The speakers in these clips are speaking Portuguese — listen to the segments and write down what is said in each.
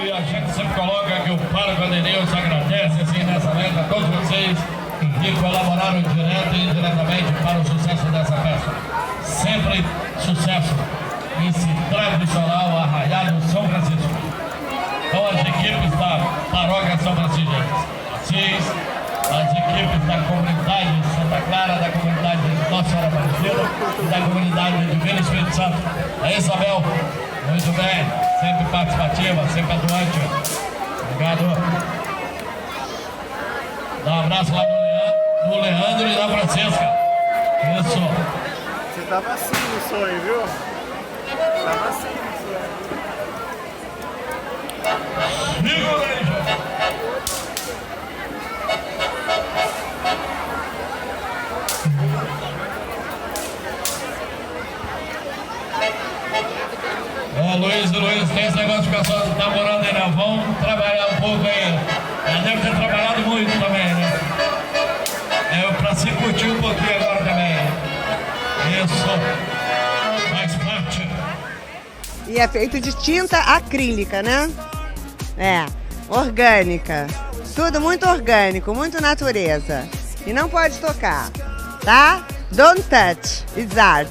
E a gente sempre coloca que o Pároco Adeneus agradece assim nessa letra a todos vocês que colaboraram direto e indiretamente para o sucesso dessa festa. Sempre sucesso nesse tradicional arraiado São Francisco. Então as equipes da Paróquia São Francisco Assis, as equipes da comunidade Santa Clara, da comunidade Nossa Senhora Aparecida e da comunidade de Divino Espírito Santo. É Isabel, muito bem, sempre participativa, sempre atuante. Obrigado. Dá um abraço lá no Leandro e na Francisca. Isso. Você tava assim no sonho, viu? Tava assim no sonho. Segura aí, João. Luiz, tem esse negócio de ficar só namorando aí, não. Vamos trabalhar um pouco aí. Já deve ter trabalhado muito também, né? Pra se curtir um pouquinho agora também. Isso. Faz parte. E é feito de tinta acrílica, né? É, orgânica. Tudo muito orgânico, muito natureza. E não pode tocar, tá? Don't touch, it's art.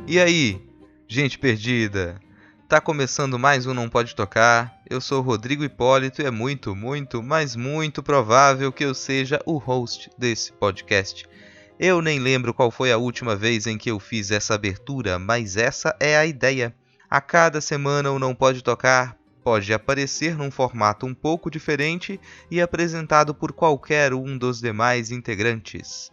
E aí, gente perdida? Tá começando mais um Não Pode Tocar. Eu sou o Rodrigo Hipólito e é muito, mas muito provável que eu seja o host desse podcast. Eu nem lembro qual foi a última vez em que eu fiz essa abertura, mas essa é a ideia. A cada semana o Não Pode Tocar pode aparecer num formato um pouco diferente e apresentado por qualquer um dos demais integrantes.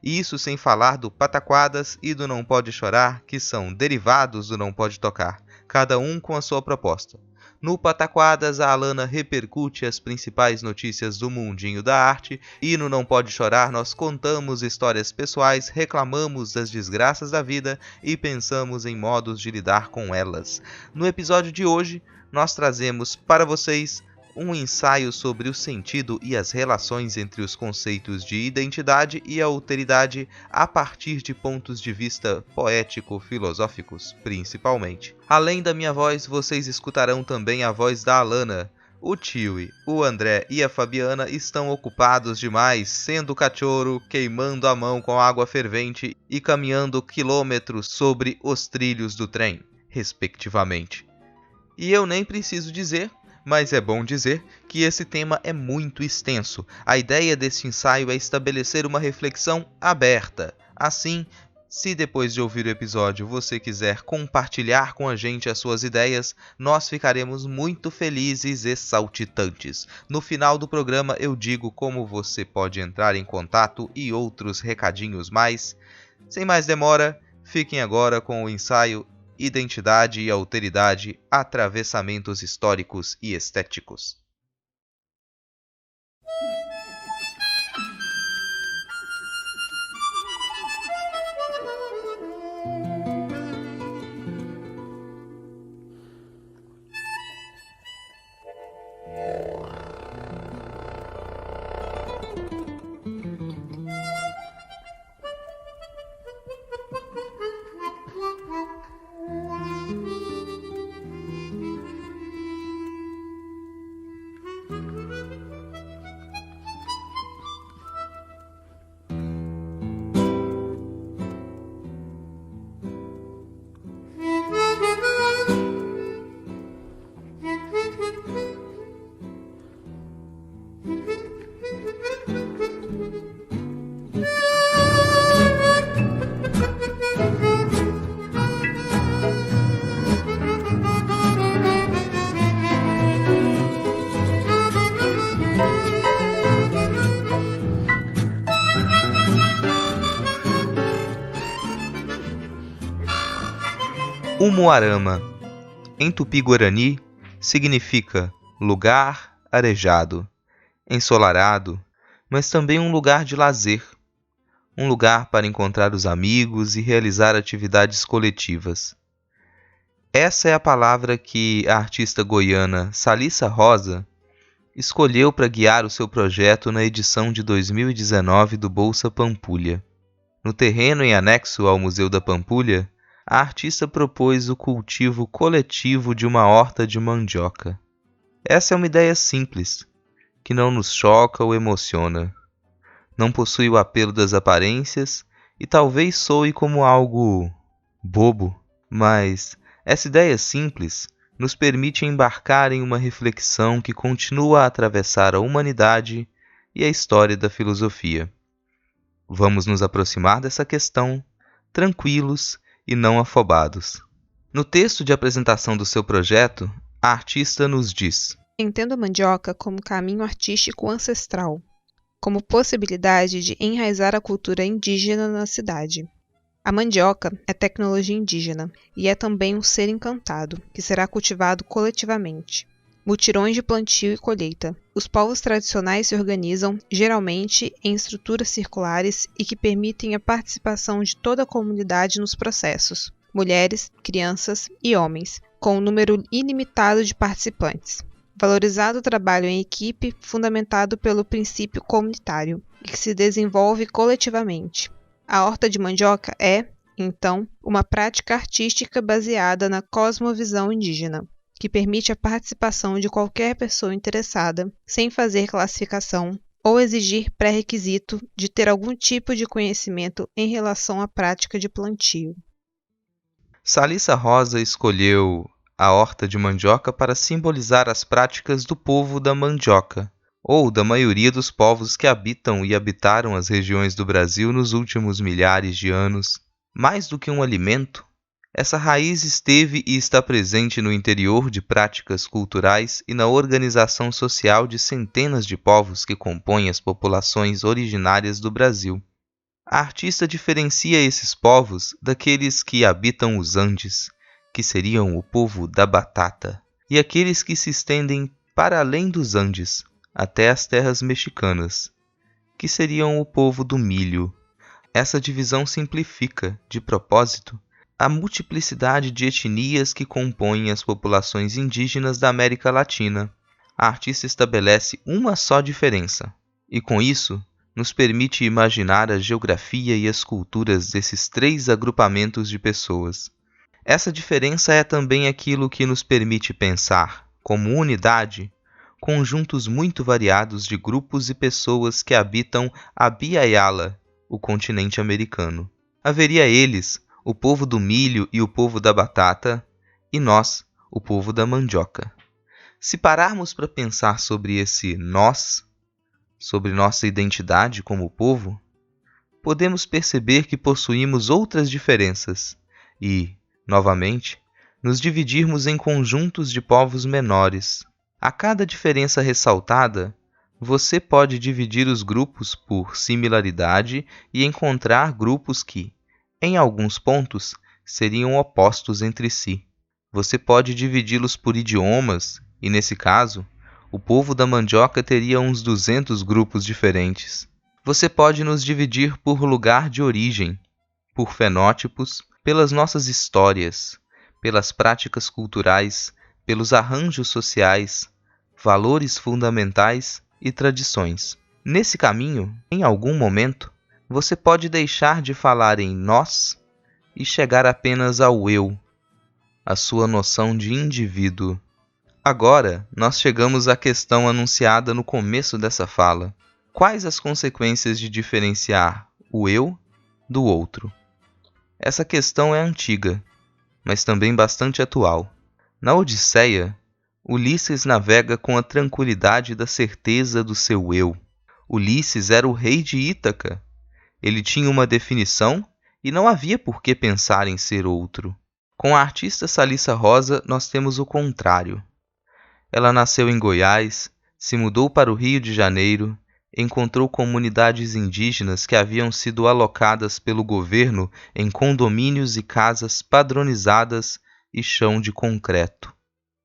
E isso sem falar do Pataquadas e do Não Pode Chorar, que são derivados do Não Pode Tocar, cada um com a sua proposta. No Pataquadas, a Alana repercute as principais notícias do mundinho da arte, e no Não Pode Chorar nós contamos histórias pessoais, reclamamos das desgraças da vida e pensamos em modos de lidar com elas. No episódio de hoje, nós trazemos para vocês um ensaio sobre o sentido e as relações entre os conceitos de identidade e alteridade a partir de pontos de vista poético-filosóficos, principalmente. Além da minha voz, vocês escutarão também a voz da Alana. O Tiwi, o André e a Fabiana estão ocupados demais, sendo cachorro, queimando a mão com água fervente e caminhando quilômetros sobre os trilhos do trem, respectivamente. E eu nem preciso dizer, mas é bom dizer que esse tema é muito extenso. A ideia deste ensaio é estabelecer uma reflexão aberta. Assim, se depois de ouvir o episódio você quiser compartilhar com a gente as suas ideias, nós ficaremos muito felizes e saltitantes. No final do programa eu digo como você pode entrar em contato e outros recadinhos mais. Sem mais demora, fiquem agora com o ensaio Identidade e Alteridade, Atravessamentos Históricos e Estéticos. Umuarama, em Tupi-Guarani, significa lugar arejado, ensolarado, mas também um lugar de lazer, um lugar para encontrar os amigos e realizar atividades coletivas. Essa é a palavra que a artista goiana Salissa Rosa escolheu para guiar o seu projeto na edição de 2019 do Bolsa Pampulha. No terreno em anexo ao Museu da Pampulha, a artista propôs o cultivo coletivo de uma horta de mandioca. Essa é uma ideia simples, que não nos choca ou emociona. Não possui o apelo das aparências e talvez soe como algo bobo, mas essa ideia simples nos permite embarcar em uma reflexão que continua a atravessar a humanidade e a história da filosofia. Vamos nos aproximar dessa questão, tranquilos e não afobados. No texto de apresentação do seu projeto, a artista nos diz: entendo a mandioca como caminho artístico ancestral, como possibilidade de enraizar a cultura indígena na cidade. A mandioca é tecnologia indígena e é também um ser encantado, que será cultivado coletivamente. Mutirões de plantio e colheita. Os povos tradicionais se organizam, geralmente, em estruturas circulares e que permitem a participação de toda a comunidade nos processos, mulheres, crianças e homens, com um número ilimitado de participantes. Valorizado o trabalho em equipe fundamentado pelo princípio comunitário e que se desenvolve coletivamente. A horta de mandioca é, então, uma prática artística baseada na cosmovisão indígena, que permite a participação de qualquer pessoa interessada, sem fazer classificação ou exigir pré-requisito de ter algum tipo de conhecimento em relação à prática de plantio. Salissa Rosa escolheu a horta de mandioca para simbolizar as práticas do povo da mandioca, ou da maioria dos povos que habitam e habitaram as regiões do Brasil nos últimos milhares de anos. Mais do que um alimento, essa raiz esteve e está presente no interior de práticas culturais e na organização social de centenas de povos que compõem as populações originárias do Brasil. A artista diferencia esses povos daqueles que habitam os Andes, que seriam o povo da batata, e aqueles que se estendem para além dos Andes, até as terras mexicanas, que seriam o povo do milho. Essa divisão simplifica, de propósito, a multiplicidade de etnias que compõem as populações indígenas da América Latina. A artista estabelece uma só diferença, e com isso nos permite imaginar a geografia e as culturas desses três agrupamentos de pessoas. Essa diferença é também aquilo que nos permite pensar, como unidade, conjuntos muito variados de grupos e pessoas que habitam a Biayala, o continente americano. Haveria eles, o povo do milho e o povo da batata, e nós, o povo da mandioca. Se pararmos para pensar sobre esse nós, sobre nossa identidade como povo, podemos perceber que possuímos outras diferenças e, novamente, nos dividirmos em conjuntos de povos menores. A cada diferença ressaltada, você pode dividir os grupos por similaridade e encontrar grupos que, em alguns pontos, seriam opostos entre si. Você pode dividi-los por idiomas, e nesse caso, o povo da mandioca teria uns 200 grupos diferentes. Você pode nos dividir por lugar de origem, por fenótipos, pelas nossas histórias, pelas práticas culturais, pelos arranjos sociais, valores fundamentais e tradições. Nesse caminho, em algum momento, você pode deixar de falar em nós e chegar apenas ao eu, a sua noção de indivíduo. Agora, nós chegamos à questão anunciada no começo dessa fala. Quais as consequências de diferenciar o eu do outro? Essa questão é antiga, mas também bastante atual. Na Odisseia, Ulisses navega com a tranquilidade da certeza do seu eu. Ulisses era o rei de Ítaca. Ele tinha uma definição e não havia por que pensar em ser outro. Com a artista Salissa Rosa, nós temos o contrário. Ela nasceu em Goiás, se mudou para o Rio de Janeiro, encontrou comunidades indígenas que haviam sido alocadas pelo governo em condomínios e casas padronizadas e chão de concreto.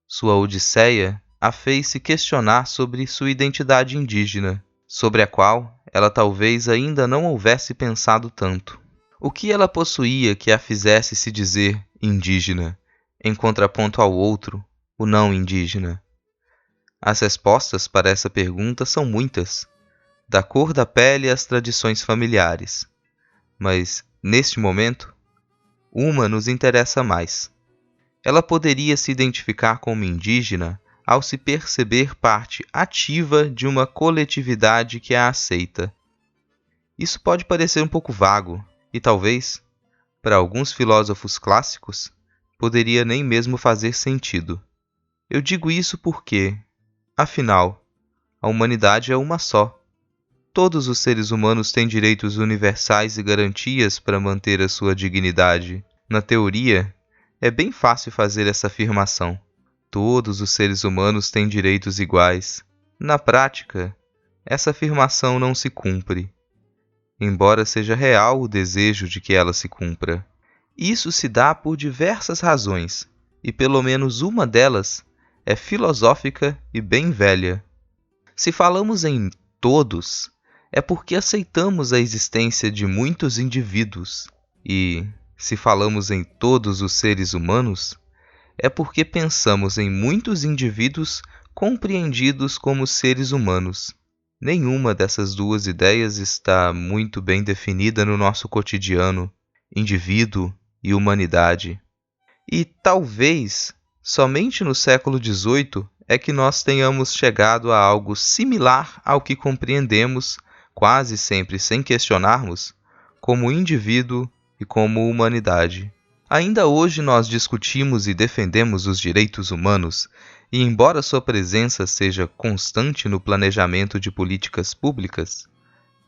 Sua odisseia a fez se questionar sobre sua identidade indígena, sobre a qual ela talvez ainda não houvesse pensado tanto. O que ela possuía que a fizesse se dizer indígena, em contraponto ao outro, o não indígena? As respostas para essa pergunta são muitas, da cor da pele às tradições familiares. Mas, neste momento, uma nos interessa mais. Ela poderia se identificar como indígena ao se perceber parte ativa de uma coletividade que a aceita. Isso pode parecer um pouco vago e talvez, para alguns filósofos clássicos, poderia nem mesmo fazer sentido. Eu digo isso porque, afinal, a humanidade é uma só. Todos os seres humanos têm direitos universais e garantias para manter a sua dignidade. Na teoria, é bem fácil fazer essa afirmação. Todos os seres humanos têm direitos iguais. Na prática, essa afirmação não se cumpre, embora seja real o desejo de que ela se cumpra. Isso se dá por diversas razões, e pelo menos uma delas é filosófica e bem velha. Se falamos em todos, é porque aceitamos a existência de muitos indivíduos, e, se falamos em todos os seres humanos, é porque pensamos em muitos indivíduos compreendidos como seres humanos. Nenhuma dessas duas ideias está muito bem definida no nosso cotidiano, indivíduo e humanidade. E talvez somente no século XVIII é que nós tenhamos chegado a algo similar ao que compreendemos, quase sempre sem questionarmos, como indivíduo e como humanidade. Ainda hoje nós discutimos e defendemos os direitos humanos, e embora sua presença seja constante no planejamento de políticas públicas,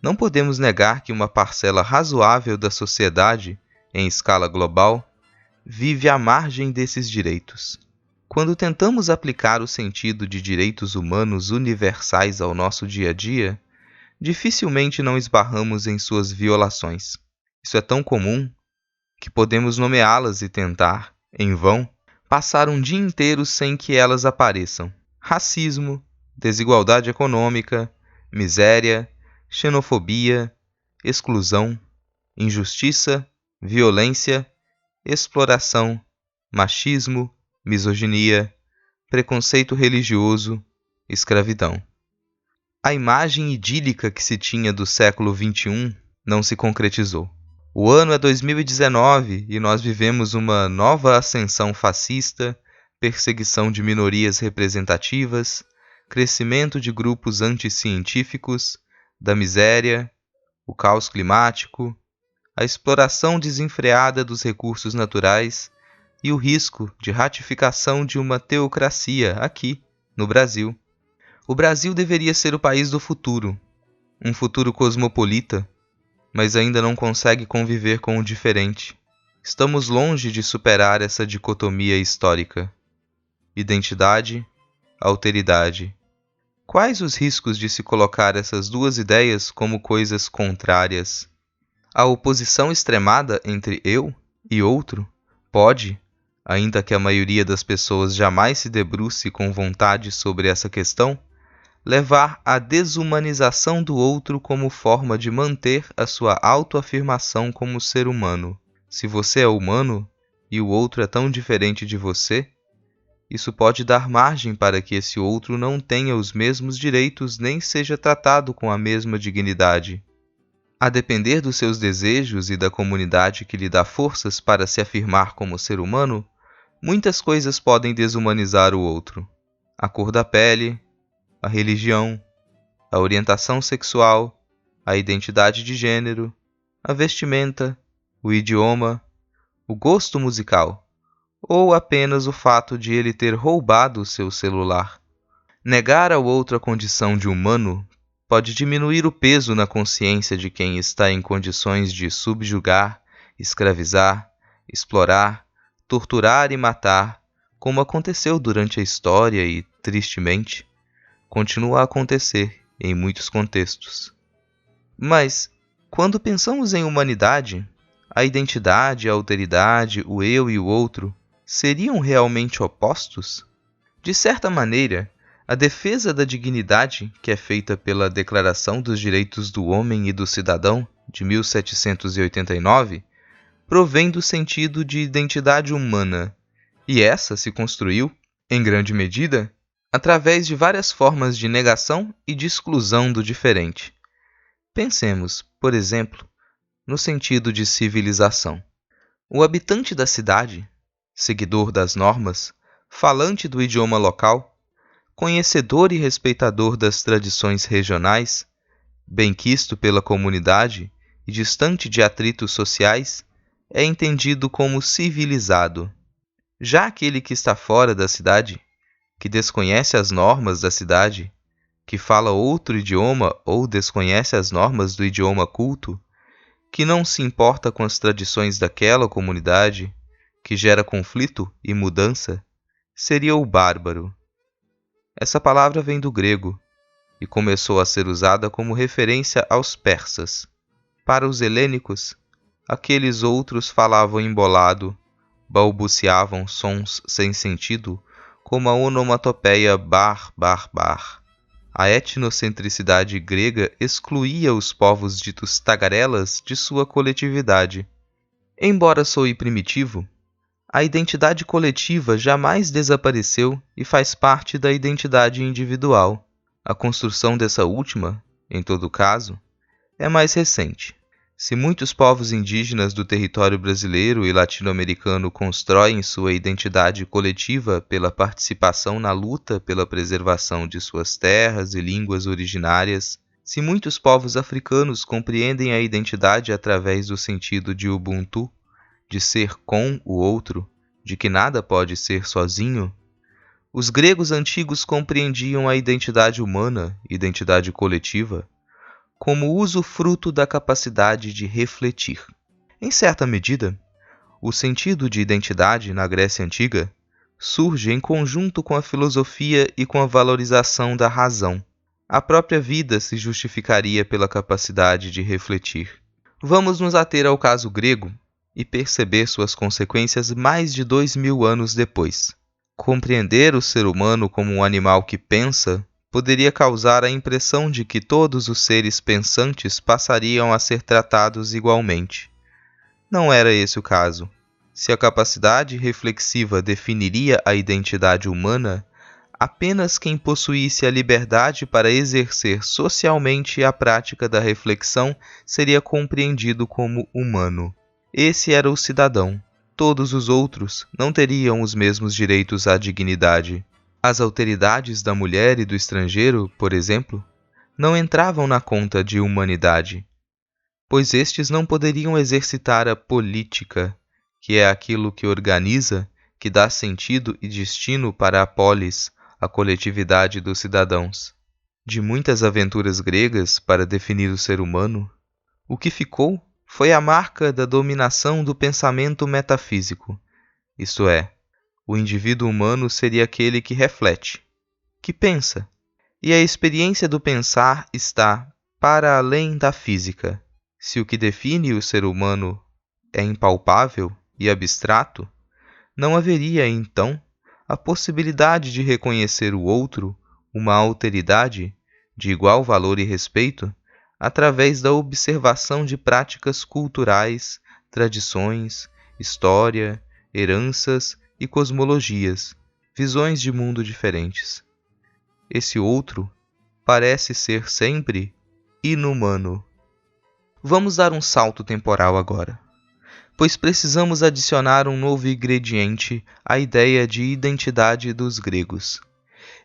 não podemos negar que uma parcela razoável da sociedade, em escala global, vive à margem desses direitos. Quando tentamos aplicar o sentido de direitos humanos universais ao nosso dia a dia, dificilmente não esbarramos em suas violações. Isso é tão comum que podemos nomeá-las e tentar, em vão, passar um dia inteiro sem que elas apareçam. Racismo, desigualdade econômica, miséria, xenofobia, exclusão, injustiça, violência, exploração, machismo, misoginia, preconceito religioso, escravidão. A imagem idílica que se tinha do século XXI não se concretizou. O ano é 2019 e nós vivemos uma nova ascensão fascista, perseguição de minorias representativas, crescimento de grupos anticientíficos, da miséria, o caos climático, a exploração desenfreada dos recursos naturais e o risco de ratificação de uma teocracia aqui, no Brasil. O Brasil deveria ser o país do futuro, um futuro cosmopolita, mas ainda não consegue conviver com o diferente. Estamos longe de superar essa dicotomia histórica. Identidade, alteridade. Quais os riscos de se colocar essas duas ideias como coisas contrárias? A oposição extremada entre eu e outro pode, ainda que a maioria das pessoas jamais se debruce com vontade sobre essa questão, levar à desumanização do outro como forma de manter a sua autoafirmação como ser humano. Se você é humano e o outro é tão diferente de você, isso pode dar margem para que esse outro não tenha os mesmos direitos nem seja tratado com a mesma dignidade. A depender dos seus desejos e da comunidade que lhe dá forças para se afirmar como ser humano, muitas coisas podem desumanizar o outro. A cor da pele, a religião, a orientação sexual, a identidade de gênero, a vestimenta, o idioma, o gosto musical, ou apenas o fato de ele ter roubado o seu celular. Negar ao outro a condição de humano pode diminuir o peso na consciência de quem está em condições de subjugar, escravizar, explorar, torturar e matar, como aconteceu durante a história e, tristemente, continua a acontecer em muitos contextos. Mas, quando pensamos em humanidade, a identidade, a alteridade, o eu e o outro seriam realmente opostos? De certa maneira, a defesa da dignidade, que é feita pela Declaração dos Direitos do Homem e do Cidadão, de 1789, provém do sentido de identidade humana, e essa se construiu, em grande medida, através de várias formas de negação e de exclusão do diferente. Pensemos, por exemplo, no sentido de civilização. O habitante da cidade, seguidor das normas, falante do idioma local, conhecedor e respeitador das tradições regionais, benquisto pela comunidade e distante de atritos sociais, é entendido como civilizado. Já aquele que está fora da cidade, que desconhece as normas da cidade, que fala outro idioma ou desconhece as normas do idioma culto, que não se importa com as tradições daquela comunidade, que gera conflito e mudança, seria o bárbaro. Essa palavra vem do grego e começou a ser usada como referência aos persas. Para os helênicos, aqueles outros falavam embolado, balbuciavam sons sem sentido, como a onomatopeia bar, bar, bar. A etnocentricidade grega excluía os povos ditos tagarelas de sua coletividade. Embora soe primitivo, a identidade coletiva jamais desapareceu e faz parte da identidade individual. A construção dessa última, em todo caso, é mais recente. Se muitos povos indígenas do território brasileiro e latino-americano constroem sua identidade coletiva pela participação na luta pela preservação de suas terras e línguas originárias, se muitos povos africanos compreendem a identidade através do sentido de Ubuntu, de ser com o outro, de que nada pode ser sozinho, os gregos antigos compreendiam a identidade humana, identidade coletiva, como usufruto da capacidade de refletir. Em certa medida, o sentido de identidade na Grécia Antiga surge em conjunto com a filosofia e com a valorização da razão. A própria vida se justificaria pela capacidade de refletir. Vamos nos ater ao caso grego e perceber suas consequências mais de 2000 anos depois. Compreender o ser humano como um animal que pensa poderia causar a impressão de que todos os seres pensantes passariam a ser tratados igualmente. Não era esse o caso. Se a capacidade reflexiva definiria a identidade humana, apenas quem possuísse a liberdade para exercer socialmente a prática da reflexão seria compreendido como humano. Esse era o cidadão. Todos os outros não teriam os mesmos direitos à dignidade. As alteridades da mulher e do estrangeiro, por exemplo, não entravam na conta de humanidade, pois estes não poderiam exercitar a política, que é aquilo que organiza, que dá sentido e destino para a polis, a coletividade dos cidadãos. De muitas aventuras gregas para definir o ser humano, o que ficou foi a marca da dominação do pensamento metafísico, isto é, o indivíduo humano seria aquele que reflete, que pensa, e a experiência do pensar está para além da física. Se o que define o ser humano é impalpável e abstrato, não haveria, então, a possibilidade de reconhecer o outro, uma alteridade, de igual valor e respeito, através da observação de práticas culturais, tradições, história, heranças e cosmologias, visões de mundo diferentes. Esse outro parece ser sempre inumano. Vamos dar um salto temporal agora, pois precisamos adicionar um novo ingrediente à ideia de identidade dos gregos.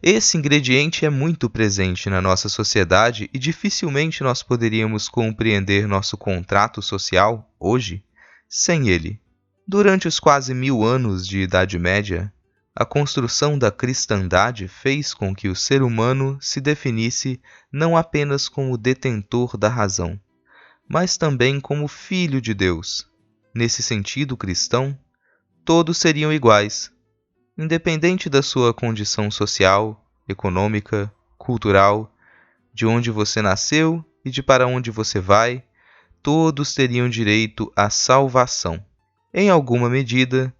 Esse ingrediente é muito presente na nossa sociedade e dificilmente nós poderíamos compreender nosso contrato social, hoje, sem ele. Durante os quase 1000 anos de Idade Média, a construção da cristandade fez com que o ser humano se definisse não apenas como detentor da razão, mas também como filho de Deus. Nesse sentido cristão, todos seriam iguais, independente da sua condição social, econômica, cultural, de onde você nasceu e de para onde você vai, todos teriam direito à salvação. Em alguma medida,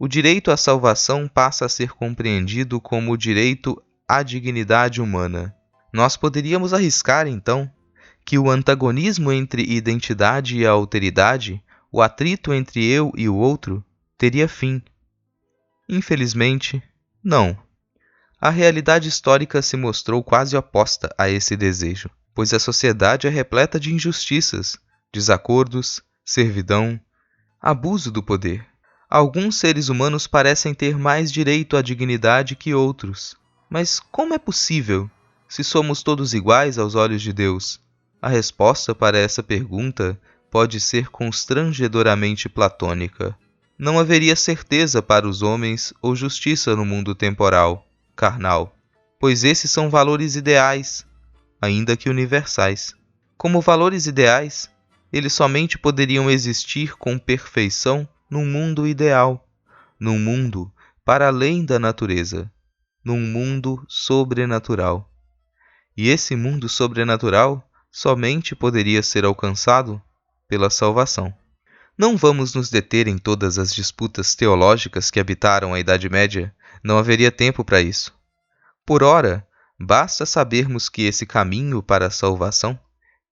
O direito à salvação passa a ser compreendido como o direito à dignidade humana. Nós poderíamos arriscar, então, que o antagonismo entre identidade e alteridade, o atrito entre eu e o outro, teria fim. Infelizmente, não. A realidade histórica se mostrou quase oposta a esse desejo, pois a sociedade é repleta de injustiças, desacordos, servidão, abuso do poder. Alguns seres humanos parecem ter mais direito à dignidade que outros. Mas como é possível, se somos todos iguais aos olhos de Deus? A resposta para essa pergunta pode ser constrangedoramente platônica. Não haveria certeza para os homens ou justiça no mundo temporal, carnal, pois esses são valores ideais, ainda que universais. Como valores ideais, eles somente poderiam existir com perfeição num mundo ideal, num mundo para além da natureza, num mundo sobrenatural. E esse mundo sobrenatural somente poderia ser alcançado pela salvação. Não vamos nos deter em todas as disputas teológicas que habitaram a Idade Média, não haveria tempo para isso. Por ora, basta sabermos que esse caminho para a salvação,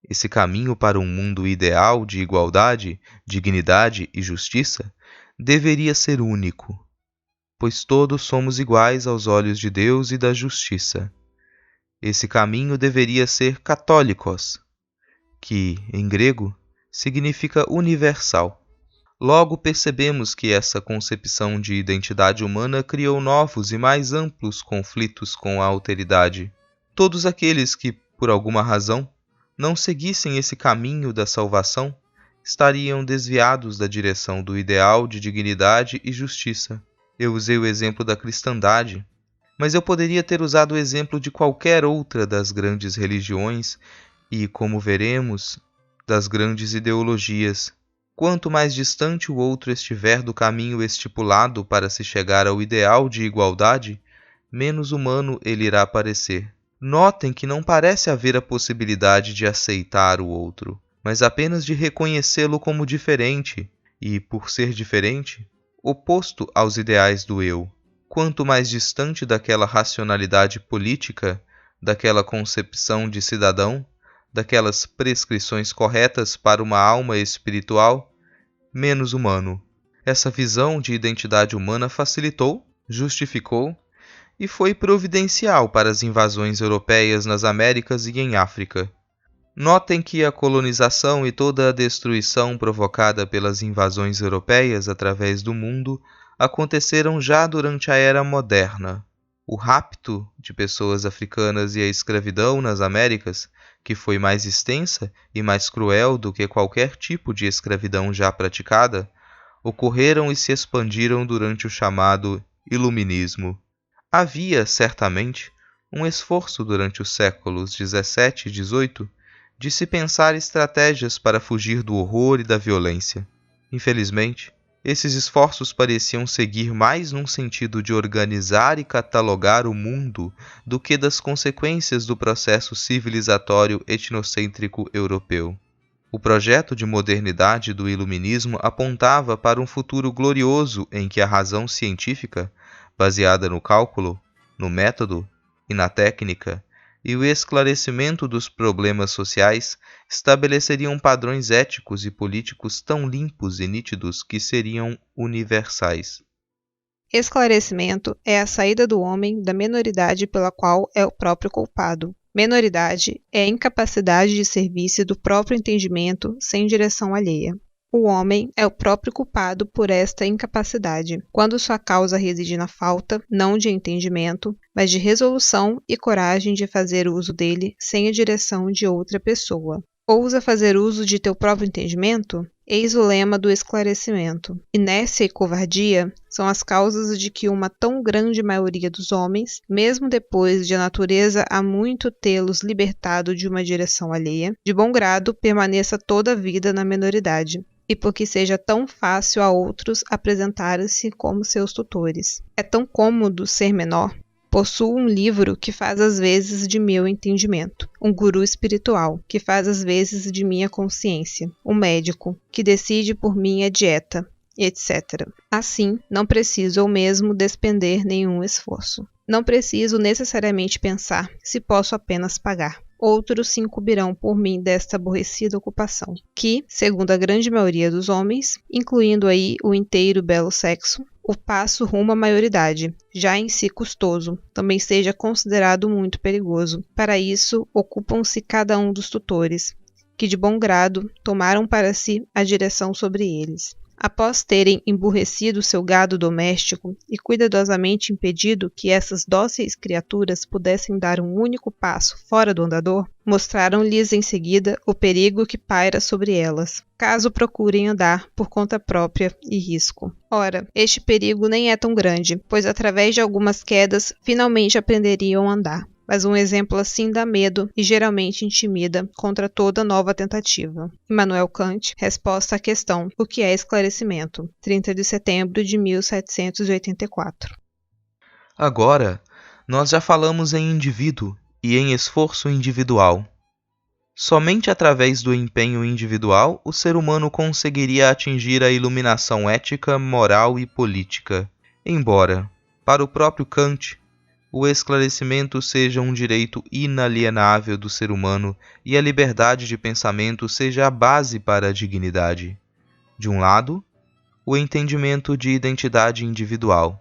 esse caminho para um mundo ideal de igualdade, dignidade e justiça, deveria ser único, pois todos somos iguais aos olhos de Deus e da justiça. Esse caminho deveria ser católicos, que, em grego, significa universal. Logo percebemos que essa concepção de identidade humana criou novos e mais amplos conflitos com a alteridade. Todos aqueles que, por alguma razão, não seguissem esse caminho da salvação, estariam desviados da direção do ideal de dignidade e justiça. Eu usei o exemplo da cristandade, mas eu poderia ter usado o exemplo de qualquer outra das grandes religiões e, como veremos, das grandes ideologias. Quanto mais distante o outro estiver do caminho estipulado para se chegar ao ideal de igualdade, menos humano ele irá parecer. Notem que não parece haver a possibilidade de aceitar o outro, mas apenas de reconhecê-lo como diferente e, por ser diferente, oposto aos ideais do eu. Quanto mais distante daquela racionalidade política, daquela concepção de cidadão, daquelas prescrições corretas para uma alma espiritual, menos humano. Essa visão de identidade humana facilitou, justificou e foi providencial para as invasões europeias nas Américas e em África. Notem que a colonização e toda a destruição provocada pelas invasões europeias através do mundo aconteceram já durante a Era Moderna. O rapto de pessoas africanas e a escravidão nas Américas, que foi mais extensa e mais cruel do que qualquer tipo de escravidão já praticada, ocorreram e se expandiram durante o chamado Iluminismo. Havia, certamente, um esforço durante os séculos XVII e XVIII de se pensar estratégias para fugir do horror e da violência. Infelizmente, esses esforços pareciam seguir mais num sentido de organizar e catalogar o mundo do que das consequências do processo civilizatório etnocêntrico europeu. O projeto de modernidade do Iluminismo apontava para um futuro glorioso em que a razão científica, baseada no cálculo, no método e na técnica, e o esclarecimento dos problemas sociais estabeleceriam padrões éticos e políticos tão limpos e nítidos que seriam universais. Esclarecimento é a saída do homem da menoridade pela qual é o próprio culpado. Menoridade é a incapacidade de servir-se do próprio entendimento sem direção alheia. O homem é o próprio culpado por esta incapacidade, quando sua causa reside na falta, não de entendimento, mas de resolução e coragem de fazer uso dele sem a direção de outra pessoa. Ousa fazer uso de teu próprio entendimento? Eis o lema do esclarecimento. Inércia e covardia são as causas de que uma tão grande maioria dos homens, mesmo depois de a natureza há muito tê-los libertado de uma direção alheia, de bom grado permaneça toda a vida na menoridade, e porque seja tão fácil a outros apresentar-se como seus tutores. É tão cômodo ser menor. Possuo um livro que faz as vezes de meu entendimento, um guru espiritual que faz as vezes de minha consciência, um médico que decide por minha dieta, etc. Assim, não preciso ou mesmo despender nenhum esforço. Não preciso necessariamente pensar se posso apenas pagar. Outros se incumbirão por mim desta aborrecida ocupação, que, segundo a grande maioria dos homens, incluindo aí o inteiro belo sexo, o passo rumo à maioridade, já em si custoso, também seja considerado muito perigoso. Para isso, ocupam-se cada um dos tutores, que de bom grado tomaram para si a direção sobre eles. Após terem emburrecido seu gado doméstico e cuidadosamente impedido que essas dóceis criaturas pudessem dar um único passo fora do andador, mostraram-lhes em seguida o perigo que paira sobre elas, caso procurem andar por conta própria e risco. Ora, este perigo nem é tão grande, pois através de algumas quedas finalmente aprenderiam a andar. Mas um exemplo assim dá medo e geralmente intimida contra toda nova tentativa. Immanuel Kant, Resposta à Questão: O que é esclarecimento? 30 de setembro de 1784. Agora, nós já falamos em indivíduo e em esforço individual. Somente através do empenho individual o ser humano conseguiria atingir a iluminação ética, moral e política. Embora, para o próprio Kant, o esclarecimento seja um direito inalienável do ser humano e a liberdade de pensamento seja a base para a dignidade. De um lado, o entendimento de identidade individual,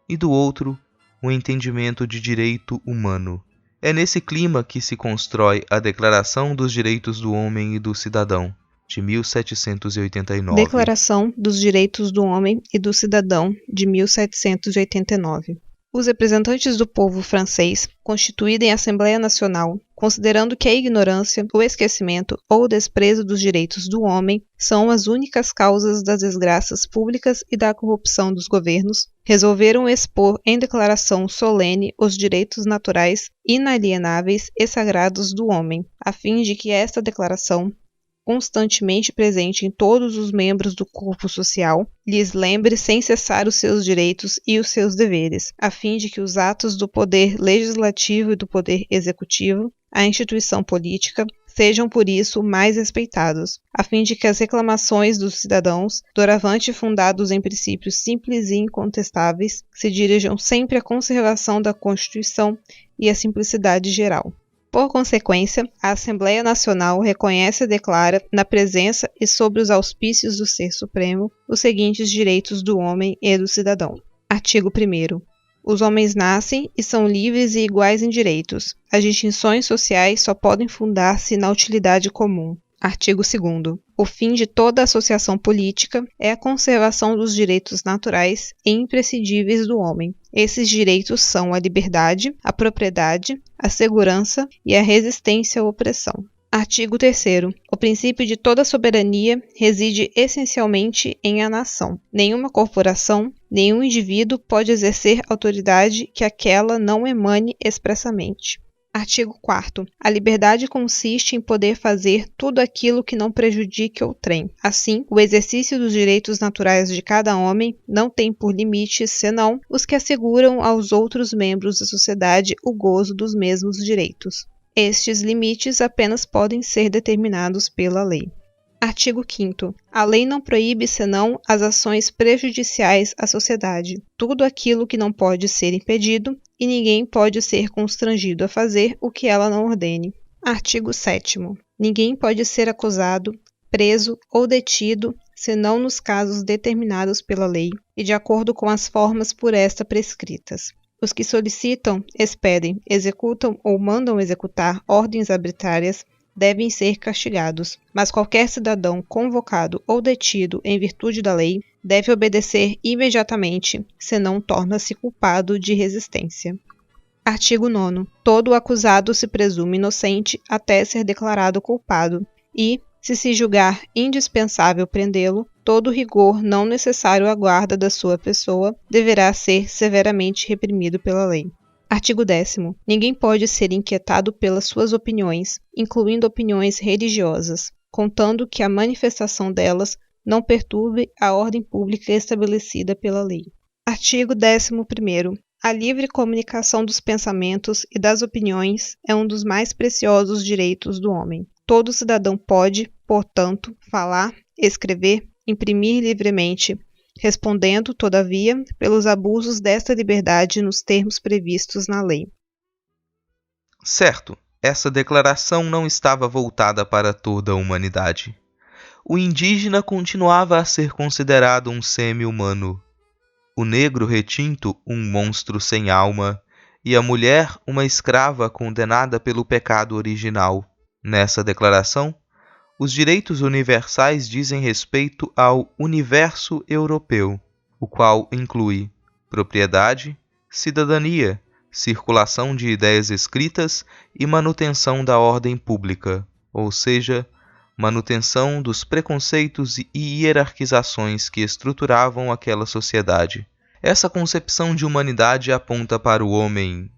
e do outro, o entendimento de direito humano. É nesse clima que se constrói a Declaração dos Direitos do Homem e do Cidadão, de 1789. Declaração dos Direitos do Homem e do Cidadão, de 1789. Os representantes do povo francês, constituído em Assembleia Nacional, considerando que a ignorância, o esquecimento ou o desprezo dos direitos do homem são as únicas causas das desgraças públicas e da corrupção dos governos, resolveram expor em declaração solene os direitos naturais, inalienáveis e sagrados do homem, a fim de que esta declaração, constantemente presente em todos os membros do corpo social, lhes lembre sem cessar os seus direitos e os seus deveres, a fim de que os atos do poder legislativo e do poder executivo, a instituição política, sejam por isso mais respeitados, a fim de que as reclamações dos cidadãos, doravante fundados em princípios simples e incontestáveis, se dirijam sempre à conservação da Constituição e à simplicidade geral. Por consequência, a Assembleia Nacional reconhece e declara, na presença e sob os auspícios do Ser Supremo, os seguintes direitos do homem e do cidadão. Artigo 1º. Os homens nascem e são livres e iguais em direitos. As distinções sociais só podem fundar-se na utilidade comum. Artigo 2º. O fim de toda associação política é a conservação dos direitos naturais e imprescindíveis do homem. Esses direitos são a liberdade, a propriedade, a segurança e a resistência à opressão. Artigo 3º. O princípio de toda soberania reside essencialmente em a nação. Nenhuma corporação, nenhum indivíduo pode exercer autoridade que aquela não emane expressamente. Artigo 4º. A liberdade consiste em poder fazer tudo aquilo que não prejudique outrem. Assim, o exercício dos direitos naturais de cada homem não tem por limites senão os que asseguram aos outros membros da sociedade o gozo dos mesmos direitos. Estes limites apenas podem ser determinados pela lei. Artigo 5º. A lei não proíbe senão as ações prejudiciais à sociedade. Tudo aquilo que não pode ser impedido e ninguém pode ser constrangido a fazer o que ela não ordene. Artigo 7º. Ninguém pode ser acusado, preso ou detido senão nos casos determinados pela lei e de acordo com as formas por esta prescritas. Os que solicitam, expedem, executam ou mandam executar ordens arbitrárias devem ser castigados, mas qualquer cidadão convocado ou detido em virtude da lei deve obedecer imediatamente, senão torna-se culpado de resistência. Artigo 9º. Todo acusado se presume inocente até ser declarado culpado e, se julgar indispensável prendê-lo, todo rigor não necessário à guarda da sua pessoa deverá ser severamente reprimido pela lei. Artigo 10º. Ninguém pode ser inquietado pelas suas opiniões, incluindo opiniões religiosas, contando que a manifestação delas não perturbe a ordem pública estabelecida pela lei. Artigo 11º. A livre comunicação dos pensamentos e das opiniões é um dos mais preciosos direitos do homem. Todo cidadão pode, portanto, falar, escrever, imprimir livremente, respondendo, todavia, pelos abusos desta liberdade nos termos previstos na lei. Certo, essa declaração não estava voltada para toda a humanidade. O indígena continuava a ser considerado um semi-humano, o negro retinto um monstro sem alma e a mulher uma escrava condenada pelo pecado original. Nessa declaração, os direitos universais dizem respeito ao universo europeu, o qual inclui propriedade, cidadania, circulação de ideias escritas e manutenção da ordem pública, ou seja, manutenção dos preconceitos e hierarquizações que estruturavam aquela sociedade. Essa concepção de humanidade aponta para o homem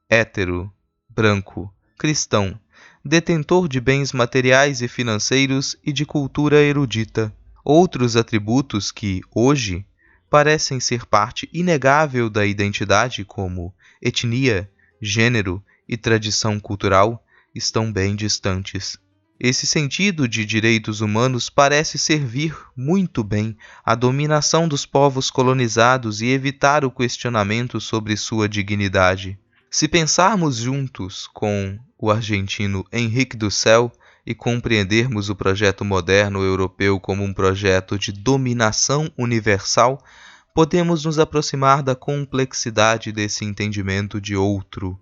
hétero, branco, cristão, detentor de bens materiais e financeiros e de cultura erudita. Outros atributos que, hoje, parecem ser parte inegável da identidade, como etnia, gênero e tradição cultural, estão bem distantes. Esse sentido de direitos humanos parece servir muito bem à dominação dos povos colonizados e evitar o questionamento sobre sua dignidade. Se pensarmos juntos com o argentino Henrique Dussel e compreendermos o projeto moderno europeu como um projeto de dominação universal, podemos nos aproximar da complexidade desse entendimento de outro.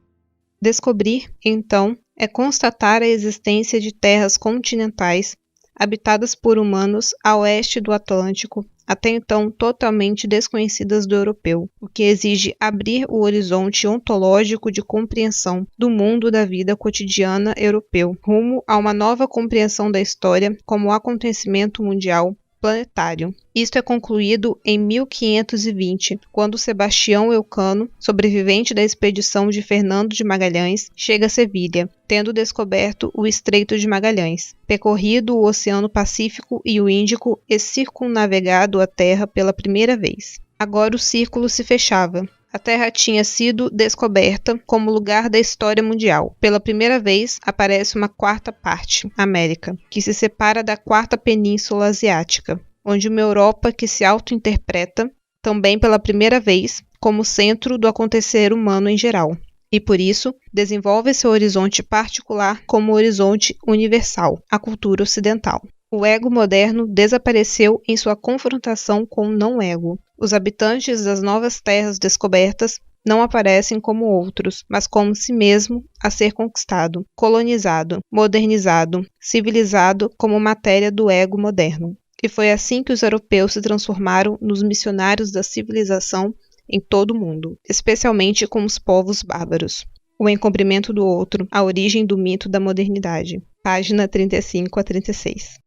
Descobrir, então, é constatar a existência de terras continentais habitadas por humanos a oeste do Atlântico, até então totalmente desconhecidas do europeu, o que exige abrir o horizonte ontológico de compreensão do mundo da vida cotidiana europeu, rumo a uma nova compreensão da história como acontecimento mundial planetário. Isto é concluído em 1520, quando Sebastião Elcano, sobrevivente da expedição de Fernando de Magalhães, chega a Sevilha, tendo descoberto o Estreito de Magalhães, percorrido o Oceano Pacífico e o Índico e circunnavegado a Terra pela primeira vez. Agora o círculo se fechava. A Terra tinha sido descoberta como lugar da história mundial. Pela primeira vez, aparece uma quarta parte, América, que se separa da quarta península asiática, onde uma Europa que se auto-interpreta, também pela primeira vez, como centro do acontecer humano em geral. E por isso, desenvolve seu horizonte particular como horizonte universal, a cultura ocidental. O ego moderno desapareceu em sua confrontação com o não-ego. Os habitantes das novas terras descobertas não aparecem como outros, mas como si mesmo a ser conquistado, colonizado, modernizado, civilizado como matéria do ego moderno. E foi assim que os europeus se transformaram nos missionários da civilização em todo o mundo, especialmente com os povos bárbaros. O encobrimento do outro, a origem do mito da modernidade. Página 35 a 36.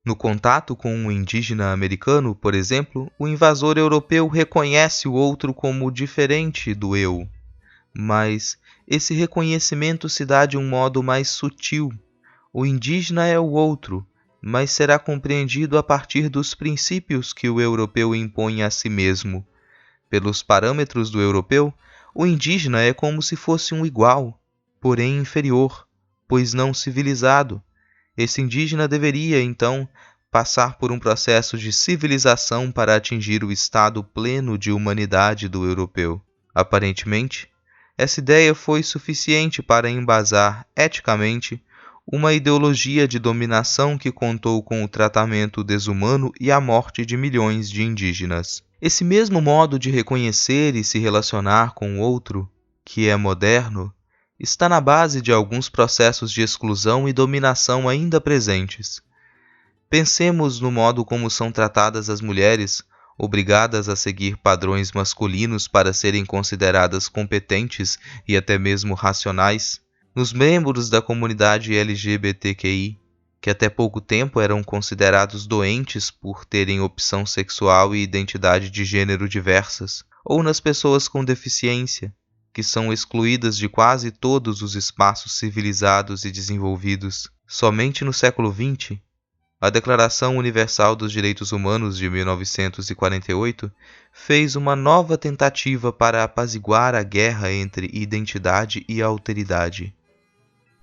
No contato com um indígena americano, por exemplo, o invasor europeu reconhece o outro como diferente do eu. Mas esse reconhecimento se dá de um modo mais sutil. O indígena é o outro, mas será compreendido a partir dos princípios que o europeu impõe a si mesmo. Pelos parâmetros do europeu, o indígena é como se fosse um igual, porém inferior, pois não civilizado. Esse indígena deveria, então, passar por um processo de civilização para atingir o estado pleno de humanidade do europeu. Aparentemente, essa ideia foi suficiente para embasar, eticamente, uma ideologia de dominação que contou com o tratamento desumano e a morte de milhões de indígenas. Esse mesmo modo de reconhecer e se relacionar com o outro, que é moderno, está na base de alguns processos de exclusão e dominação ainda presentes. Pensemos no modo como são tratadas as mulheres, obrigadas a seguir padrões masculinos para serem consideradas competentes e até mesmo racionais, nos membros da comunidade LGBTQI, que até pouco tempo eram considerados doentes por terem opção sexual e identidade de gênero diversas, ou nas pessoas com deficiência, que são excluídas de quase todos os espaços civilizados e desenvolvidos. Somente no século XX, a Declaração Universal dos Direitos Humanos de 1948 fez uma nova tentativa para apaziguar a guerra entre identidade e alteridade.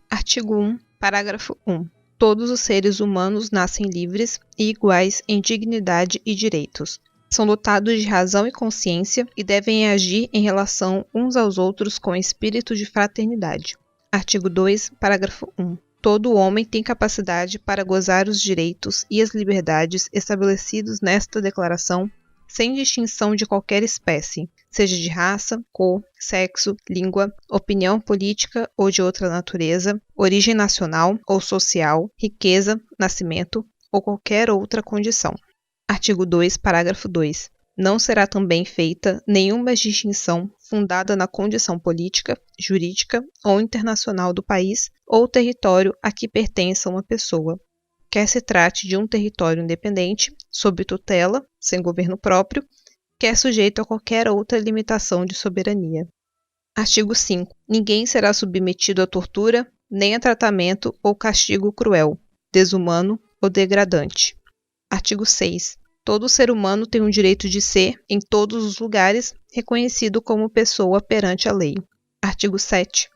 Artigo 1, parágrafo 1. Todos os seres humanos nascem livres e iguais em dignidade e direitos. São dotados de razão e consciência e devem agir em relação uns aos outros com espírito de fraternidade. Artigo 2, parágrafo 1. Todo homem tem capacidade para gozar os direitos e as liberdades estabelecidos nesta declaração, sem distinção de qualquer espécie, seja de raça, cor, sexo, língua, opinião política ou de outra natureza, origem nacional ou social, riqueza, nascimento ou qualquer outra condição. Artigo 2, parágrafo 2. Não será também feita nenhuma distinção fundada na condição política, jurídica ou internacional do país ou território a que pertença uma pessoa, quer se trate de um território independente, sob tutela, sem governo próprio, quer sujeito a qualquer outra limitação de soberania. Artigo 5. Ninguém será submetido a tortura, nem a tratamento ou castigo cruel, desumano ou degradante. Artigo 6. Todo ser humano tem o direito de ser, em todos os lugares, reconhecido como pessoa perante a lei. Artigo 7.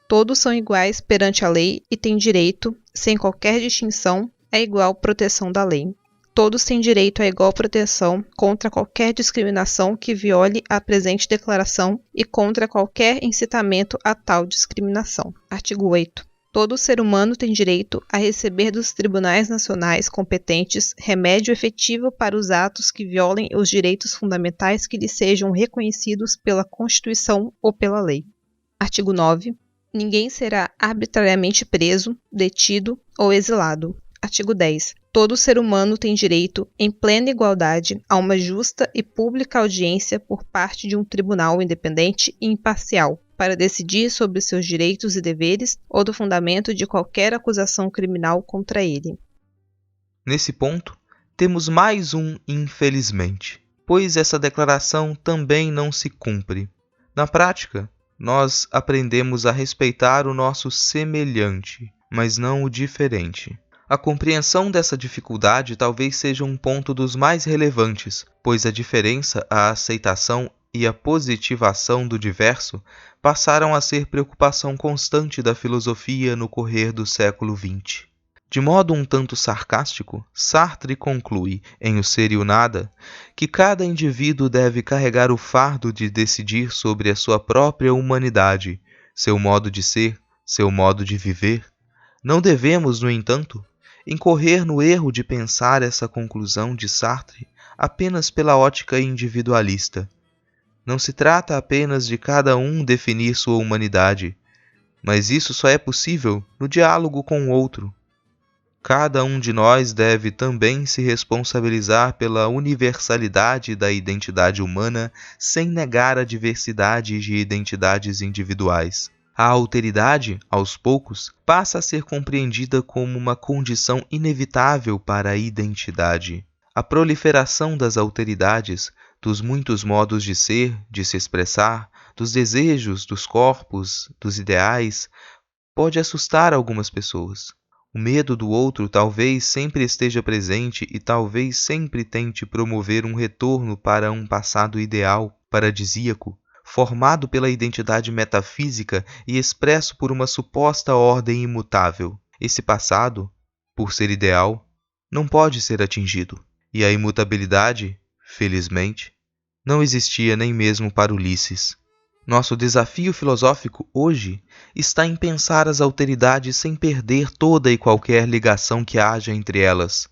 Todos são iguais perante a lei e têm direito, sem qualquer distinção, à igual proteção da lei. Todos têm direito à igual proteção contra qualquer discriminação que viole a presente declaração e contra qualquer incitamento a tal discriminação. Artigo 8. Todo ser humano tem direito a receber dos tribunais nacionais competentes remédio efetivo para os atos que violem os direitos fundamentais que lhe sejam reconhecidos pela Constituição ou pela lei. Artigo 9. Ninguém será arbitrariamente preso, detido ou exilado. Artigo 10. Todo ser humano tem direito, em plena igualdade, a uma justa e pública audiência por parte de um tribunal independente e imparcial, para decidir sobre seus direitos e deveres ou do fundamento de qualquer acusação criminal contra ele. Nesse ponto, temos mais um infelizmente, pois essa declaração também não se cumpre. Na prática, nós aprendemos a respeitar o nosso semelhante, mas não o diferente. A compreensão dessa dificuldade talvez seja um ponto dos mais relevantes, pois a diferença, a aceitação e a positivação do diverso passaram a ser preocupação constante da filosofia no correr do século XX. De modo um tanto sarcástico, Sartre conclui, em O Ser e o Nada, que cada indivíduo deve carregar o fardo de decidir sobre a sua própria humanidade, seu modo de ser, seu modo de viver. Não devemos, no entanto, incorrer no erro de pensar essa conclusão de Sartre apenas pela ótica individualista. Não se trata apenas de cada um definir sua humanidade, mas isso só é possível no diálogo com o outro. Cada um de nós deve também se responsabilizar pela universalidade da identidade humana sem negar a diversidade de identidades individuais. A alteridade, aos poucos, passa a ser compreendida como uma condição inevitável para a identidade. A proliferação das alteridades, dos muitos modos de ser, de se expressar, dos desejos, dos corpos, dos ideais, pode assustar algumas pessoas. O medo do outro talvez sempre esteja presente e talvez sempre tente promover um retorno para um passado ideal, paradisíaco, formado pela identidade metafísica e expresso por uma suposta ordem imutável. Esse passado, por ser ideal, não pode ser atingido. E a imutabilidade, felizmente, não existia nem mesmo para Ulisses. Nosso desafio filosófico hoje está em pensar as alteridades sem perder toda e qualquer ligação que haja entre elas.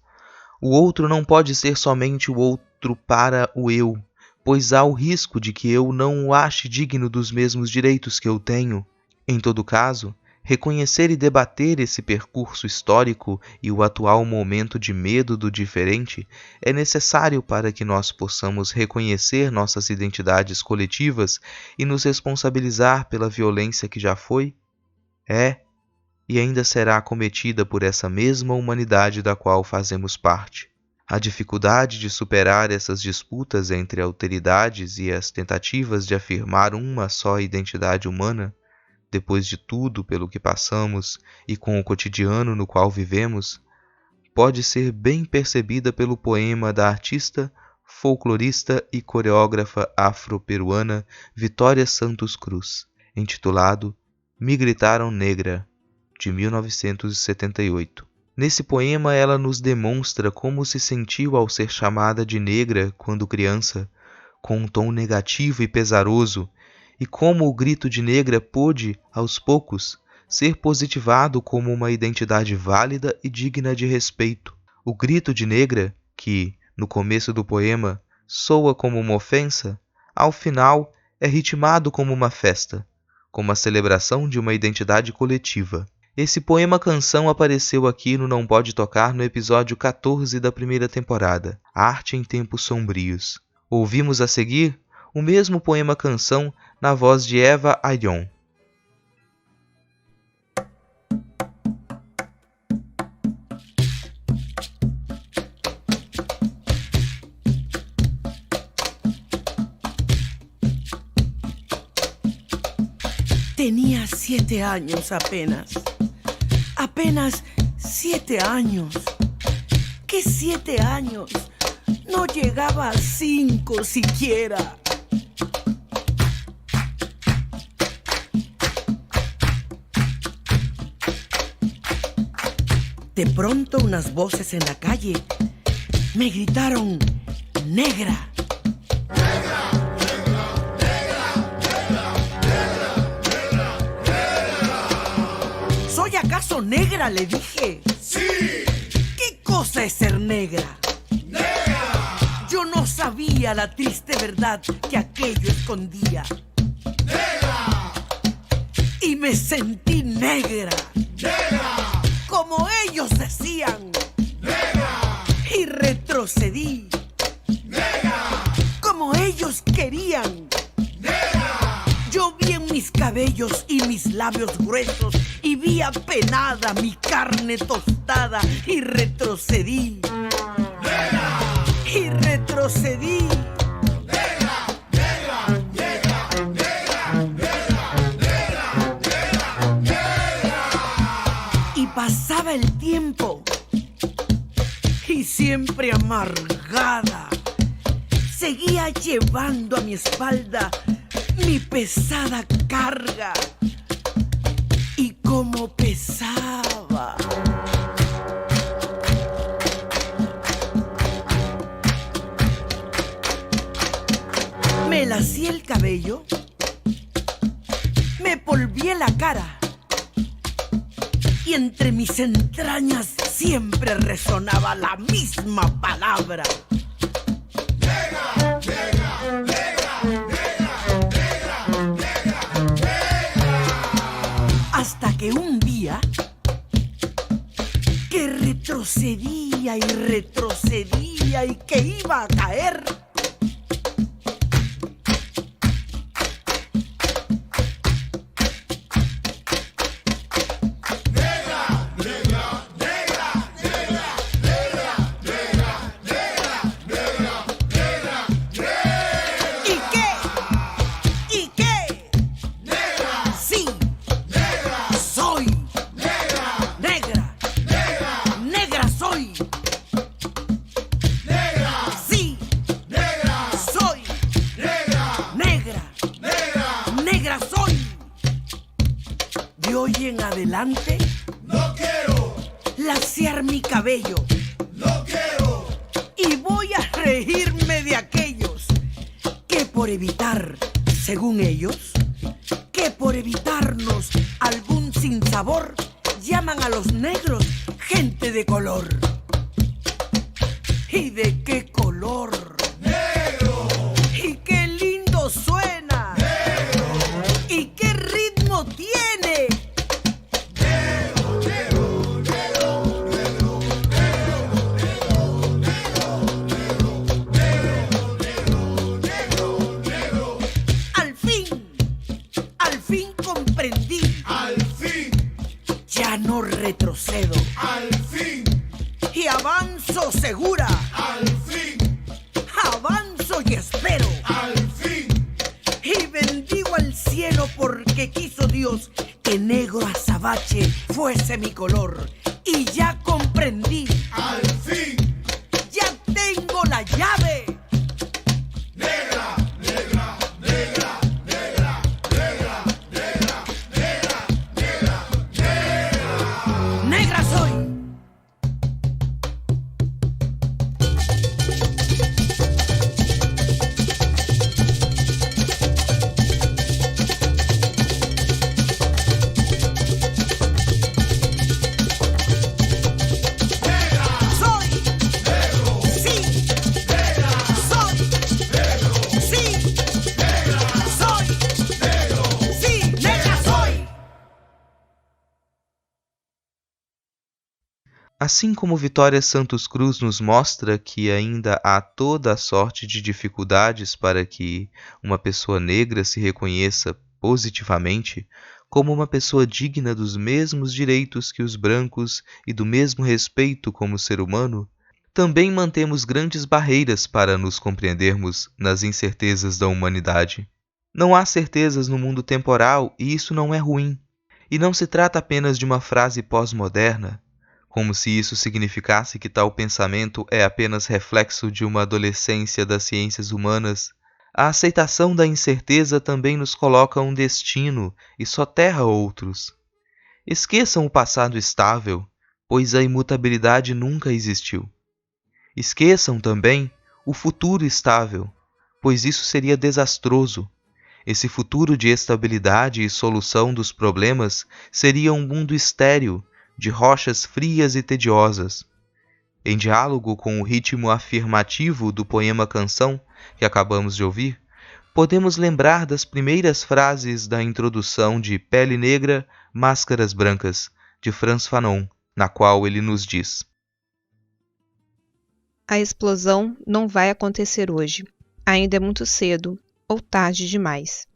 O outro não pode ser somente o outro para o eu, pois há o risco de que eu não o ache digno dos mesmos direitos que eu tenho. Em todo caso, reconhecer e debater esse percurso histórico e o atual momento de medo do diferente é necessário para que nós possamos reconhecer nossas identidades coletivas e nos responsabilizar pela violência que já foi, e ainda será cometida por essa mesma humanidade da qual fazemos parte. A dificuldade de superar essas disputas entre alteridades e as tentativas de afirmar uma só identidade humana, depois de tudo pelo que passamos e com o cotidiano no qual vivemos, pode ser bem percebida pelo poema da artista, folclorista e coreógrafa afro-peruana Vitória Santos Cruz, intitulado Me Gritaram Negra, de 1978. Nesse poema ela nos demonstra como se sentiu ao ser chamada de negra quando criança, com um tom negativo e pesaroso, e como o grito de negra pôde, aos poucos, ser positivado como uma identidade válida e digna de respeito. O grito de negra, que, no começo do poema, soa como uma ofensa, ao final é ritmado como uma festa, como a celebração de uma identidade coletiva. Esse poema-canção apareceu aqui no Não Pode Tocar no episódio 14 da primeira temporada, Arte em Tempos Sombrios. Ouvimos a seguir o mesmo poema-canção na voz de Eva Ayllón. Tenía 7 años apenas. Apenas 7 años. ¿Qué 7 años? No llegaba a 5 siquiera. De pronto unas voces en la calle me gritaron: ¡Negra! ¿Soy acaso negra?, le dije. ¡Sí! ¿Qué cosa es ser negra? ¡Negra! Yo no sabía la triste verdad que aquello escondía. ¡Negra! Y me sentí negra, ¡Negra! como ellos decían. ¡Negra! Y retrocedí, ¡Negra! como ellos querían. ¡Negra! Yo vi en mis cabellos y mis labios gruesos y vi apenada mi carne tostada y retrocedí. ¡Negra! Y retrocedí. ¡Negra! ¡Negra! ¡Negra! ¡Negra! ¡Negra! ¡Negra! ¡Negra! Y pasaba el tiempo y siempre amargada seguía llevando a mi espalda mi pesada carga. Y como pesaba. Me lací el cabello, me polvié la cara y entre mis entrañas siempre resonaba la misma palabra. ¡Negra! ¡Negra! ¡Negra! ¡Negra! ¡Negra! ¡Negra! Hasta que un día que retrocedía y retrocedía y que iba a caer, hoy en adelante ¡No quiero! laciar mi cabello ¡No quiero! y voy a reírme de aquellos que por evitar, según ellos, que por evitarnos algún sinsabor, llaman a los negros gente de color. ¿Y de qué color? ¡Negro! ¡Y qué lindo suena! ¡Negro! ¿Y qué ritmo tiene? Al fin comprendí. ¡Al fin! Ya no retrocedo ¡Al fin! y avanzo segura. ¡Al fin! Avanzo y espero. ¡Al fin! Y bendigo al cielo porque quiso Dios que negro azabache fuese mi color. Y ya comprendí. ¡Al fin! Ya tengo la llave. ¡Negra! ¡Negra! ¡Negra! ¡Negra! ¡Negra! ¡Negra! ¡Negra! ¡Negra! Negra soy. Assim como Vitória Santos Cruz nos mostra que ainda há toda a sorte de dificuldades para que uma pessoa negra se reconheça positivamente como uma pessoa digna dos mesmos direitos que os brancos e do mesmo respeito como ser humano, também mantemos grandes barreiras para nos compreendermos nas incertezas da humanidade. Não há certezas no mundo temporal e isso não é ruim. E não se trata apenas de uma frase pós-moderna, como se isso significasse que tal pensamento é apenas reflexo de uma adolescência das ciências humanas. A aceitação da incerteza também nos coloca um destino e soterra outros. Esqueçam o passado estável, pois a imutabilidade nunca existiu. Esqueçam também o futuro estável, pois isso seria desastroso. Esse futuro de estabilidade e solução dos problemas seria um mundo estéril, de rochas frias e tediosas. Em diálogo com o ritmo afirmativo do poema Canção, que acabamos de ouvir, podemos lembrar das primeiras frases da introdução de Pele Negra, Máscaras Brancas, de Frantz Fanon, na qual ele nos diz: A explosão não vai acontecer hoje. Ainda é muito cedo, ou tarde demais.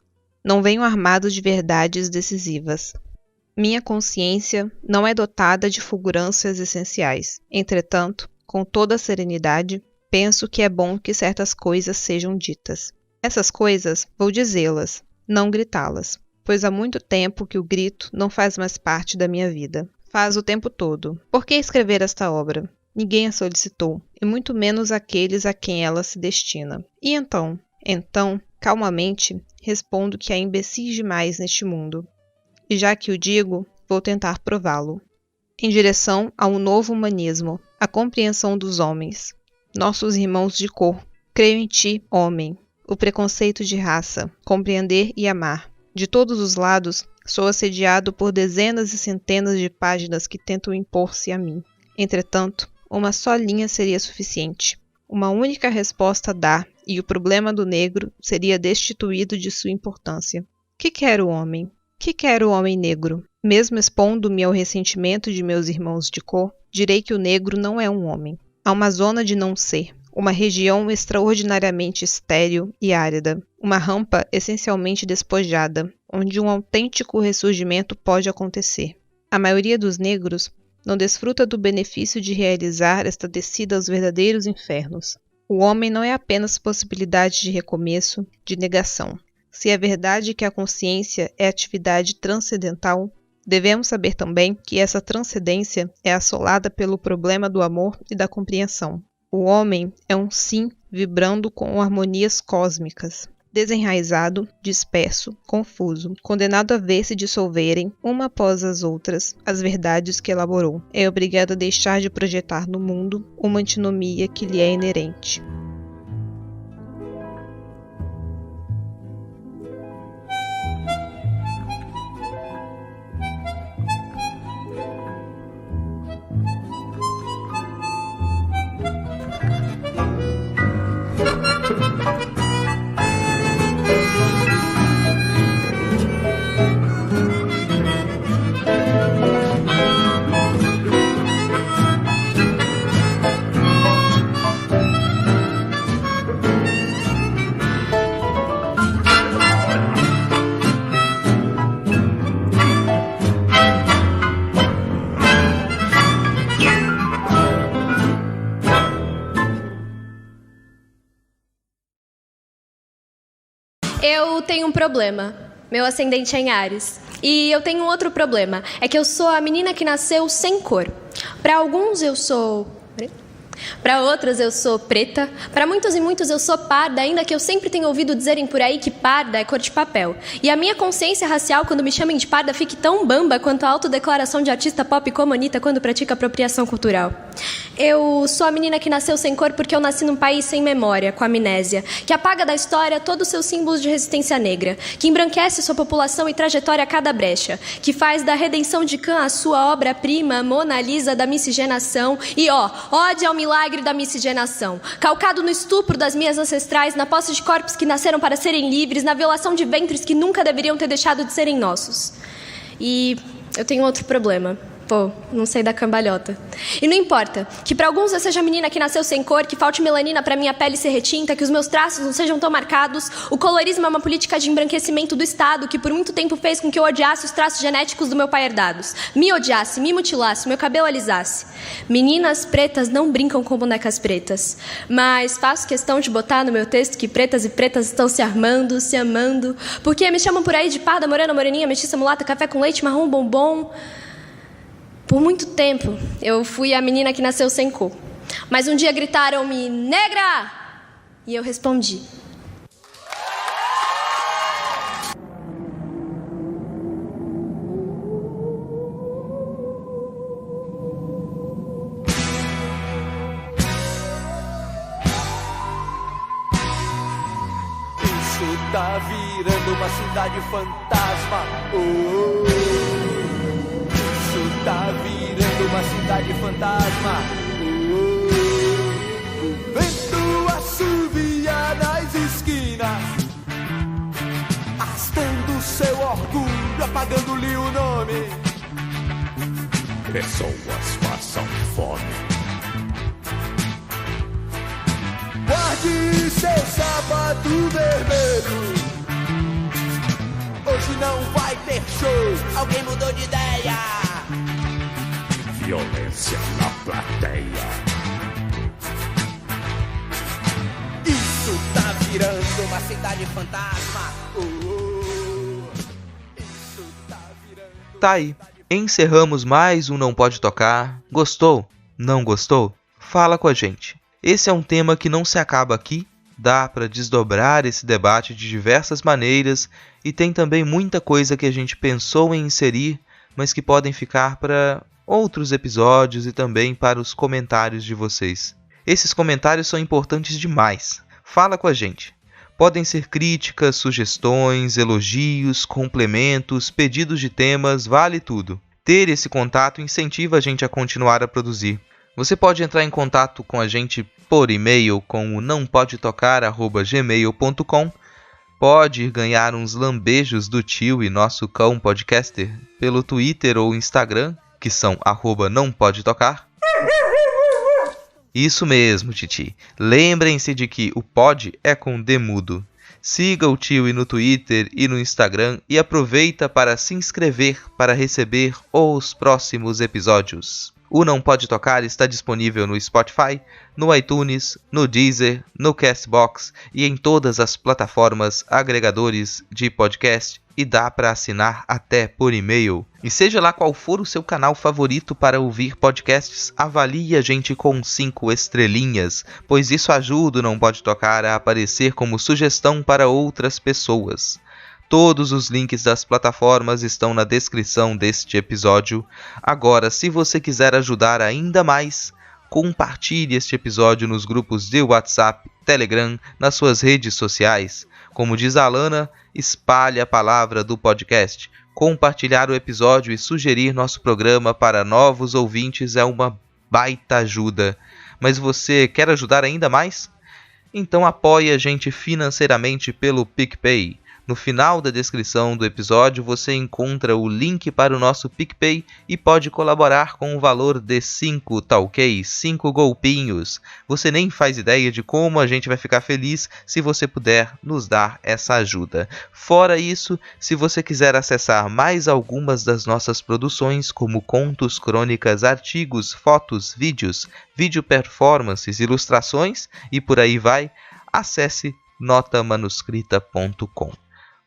Não venho armado de verdades decisivas. Minha consciência não é dotada de fulgurâncias essenciais. Entretanto, com toda a serenidade, penso que é bom que certas coisas sejam ditas. Essas coisas, vou dizê-las, não gritá-las, pois há muito tempo que o grito não faz mais parte da minha vida. Faz o tempo todo. Por que escrever esta obra? Ninguém a solicitou, e muito menos aqueles a quem ela se destina. E então, calmamente, respondo que há imbecis demais neste mundo. E já que o digo, vou tentar prová-lo. Em direção a um novo humanismo, a compreensão dos homens. Nossos irmãos de cor, creio em ti, homem. O preconceito de raça, compreender e amar. De todos os lados, sou assediado por dezenas e centenas de páginas que tentam impor-se a mim. Entretanto, uma só linha seria suficiente. Uma única resposta a dar, e o problema do negro seria destituído de sua importância. Que quer o homem? Que quer o homem negro? Mesmo expondo-me ao ressentimento de meus irmãos de cor, direi que o negro não é um homem. Há uma zona de não ser, uma região extraordinariamente estéril e árida, uma rampa essencialmente despojada, onde um autêntico ressurgimento pode acontecer. A maioria dos negros não desfruta do benefício de realizar esta descida aos verdadeiros infernos. O homem não é apenas possibilidade de recomeço, de negação. Se é verdade que a consciência é atividade transcendental, devemos saber também que essa transcendência é assolada pelo problema do amor e da compreensão. O homem é um sim vibrando com harmonias cósmicas. Desenraizado, disperso, confuso, condenado a ver se dissolverem, uma após as outras, as verdades que elaborou. É obrigado a deixar de projetar no mundo uma antinomia que lhe é inerente. Eu tenho um problema. Meu ascendente é em Áries. E eu tenho um outro problema. É que eu sou a menina que nasceu sem cor. Para alguns eu sou... Para outros eu sou preta. Para muitos e muitos eu sou parda, ainda que eu sempre tenha ouvido dizerem por aí que parda é cor de papel. E a minha consciência racial, quando me chamem de parda, fique tão bamba quanto a autodeclaração de artista pop como Anitta quando pratica apropriação cultural. Eu sou a menina que nasceu sem cor porque eu nasci num país sem memória, com amnésia, que apaga da história todos os seus símbolos de resistência negra, que embranquece sua população e trajetória a cada brecha, que faz da redenção de Khan a sua obra-prima, Mona Lisa da miscigenação e, ode ao milagre da miscigenação, calcado no estupro das minhas ancestrais, na posse de corpos que nasceram para serem livres, na violação de ventres que nunca deveriam ter deixado de serem nossos. E eu tenho outro problema. Pô, não sei da cambalhota. E não importa que pra alguns eu seja a menina que nasceu sem cor, que falte melanina pra minha pele ser retinta, que os meus traços não sejam tão marcados. O colorismo é uma política de embranquecimento do Estado que por muito tempo fez com que eu odiasse os traços genéticos do meu pai herdados. Me odiasse, me mutilasse, meu cabelo alisasse. Meninas pretas não brincam com bonecas pretas. Mas faço questão de botar no meu texto que pretas e pretas estão se armando, se amando. Porque me chamam por aí de parda, morena, moreninha, mestiça, mulata, café com leite, marrom, bombom. Por muito tempo, eu fui a menina que nasceu sem cor. Mas um dia gritaram-me, negra! E eu respondi. Isso tá virando uma cidade fantasma. Isso tá virando uma cidade fantasma. O vento assovia nas esquinas, arrastando seu orgulho, apagando-lhe o nome. Pessoas passam fome. Guarde seu sapato vermelho, hoje não vai ter show. Alguém mudou de ideia. Violência na plateia. Isso tá virando uma cidade fantasma. Isso tá virando. Tá aí, encerramos mais um Não Pode Tocar. Gostou? Não gostou? Fala com a gente. Esse é um tema que não se acaba aqui, dá para desdobrar esse debate de diversas maneiras e tem também muita coisa que a gente pensou em inserir, mas que podem ficar para outros episódios e também para os comentários de vocês. Esses comentários são importantes demais. Fala com a gente. Podem ser críticas, sugestões, elogios, complementos, pedidos de temas, vale tudo. Ter esse contato incentiva a gente a continuar a produzir. Você pode entrar em contato com a gente por e-mail com o nampodetocar@gmail.com. Pode ganhar uns lambejos do tio e nosso cão podcaster pelo Twitter ou Instagram, que são @nampodetocar. Isso mesmo, Titi. Lembrem-se de que o pod é com D mudo. Siga o tio no Twitter e no Instagram e aproveita para se inscrever para receber os próximos episódios. O Não Pode Tocar está disponível no Spotify, no iTunes, no Deezer, no Castbox e em todas as plataformas agregadores de podcast e dá para assinar até por e-mail. E seja lá qual for o seu canal favorito para ouvir podcasts, avalie a gente com 5 estrelinhas, pois isso ajuda o Não Pode Tocar a aparecer como sugestão para outras pessoas. Todos os links das plataformas estão na descrição deste episódio. Agora, se você quiser ajudar ainda mais, compartilhe este episódio nos grupos de WhatsApp, Telegram, nas suas redes sociais. Como diz a Alana, espalhe a palavra do podcast. Compartilhar o episódio e sugerir nosso programa para novos ouvintes é uma baita ajuda. Mas você quer ajudar ainda mais? Então apoie a gente financeiramente pelo PicPay. No final da descrição do episódio você encontra o link para o nosso PicPay e pode colaborar com o valor de 5, tá ok? 5 golpinhos. Você nem faz ideia de como a gente vai ficar feliz se você puder nos dar essa ajuda. Fora isso, se você quiser acessar mais algumas das nossas produções, como contos, crônicas, artigos, fotos, vídeos, vídeo performances, ilustrações e por aí vai, acesse notamanuscrita.com.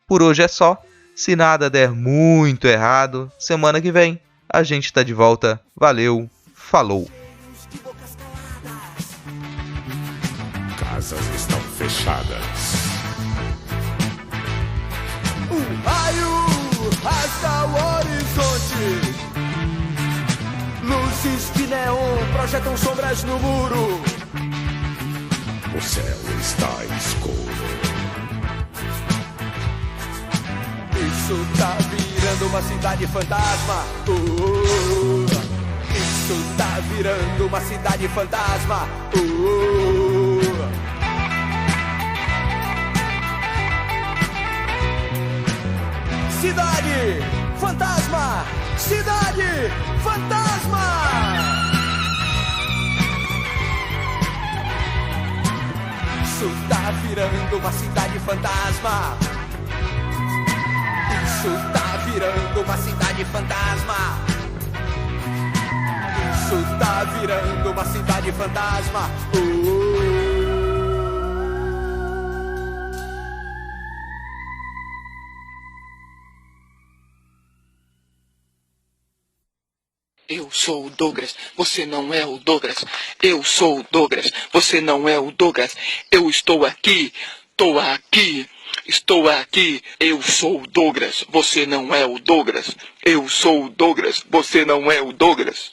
Por hoje é só. Se nada der muito errado, semana que vem a gente tá de volta. Valeu, falou! Casas estão fechadas. Um raio rasga o horizonte. Luzes de neon projetam sombras no muro. O céu está escuro. Isso tá virando uma cidade fantasma. Isso tá virando uma cidade fantasma. Cidade fantasma. Cidade Fantasma! Isso tá virando uma cidade fantasma. Isso tá virando uma cidade fantasma. Isso tá virando uma cidade fantasma. Eu sou o Douglas, você não é o Douglas. Eu sou o Douglas, você não é o Douglas. Eu estou aqui, tô aqui, estou aqui. Eu sou o Douglas, você não é o Douglas. Eu sou o Douglas, você não é o Douglas.